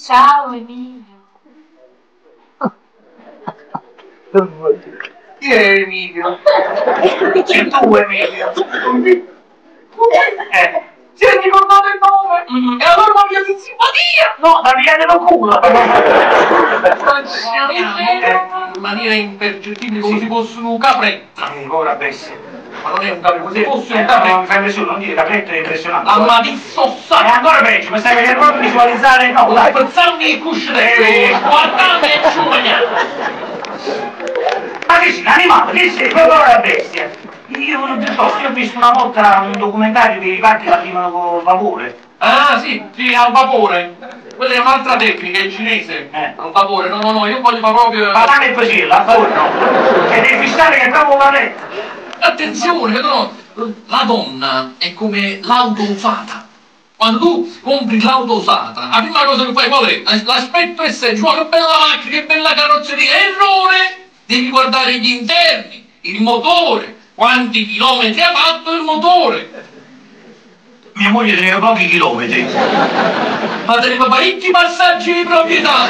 Ciao Emilio. Chi è Emilio? Sei tu Emilio. Si è ricordato il nome? E allora non mi ha di simpatia! No, ma viene lo culo! In maniera impercettibile come se fosse un capretta. Ora bestia. Ma non è un capretta, come se fosse un capretta. Non mi fai nessuno, non dire capretta, è impressionante. Ah, ma di sossare! È ancora peggio, mi stai vedendo proprio visualizzare? No, dai. Pensarmi il cuscine, guardate e ciumagna! Ma che sei, un animale, che sei? Proprio una bestia. Io piuttosto, io ho visto una volta un documentario che i patti la arrivano col vapore. Ah, sì, al vapore. Quella è un'altra tecnica, è cinese. Al vapore, no, io voglio fare proprio... Ma dammi così, al forno. E devi fissare che trovo la letta. Attenzione, no, la donna è come l'auto usata. Quando tu compri l'auto usata, la prima cosa che fai qual è? L'aspetto estetico, che bella macchina, che bella carrozzeria. Errore! Devi guardare gli interni, il motore, quanti chilometri ha fatto il motore. Mia moglie teneva pochi chilometri. Ma teneva parecchi passaggi di proprietà.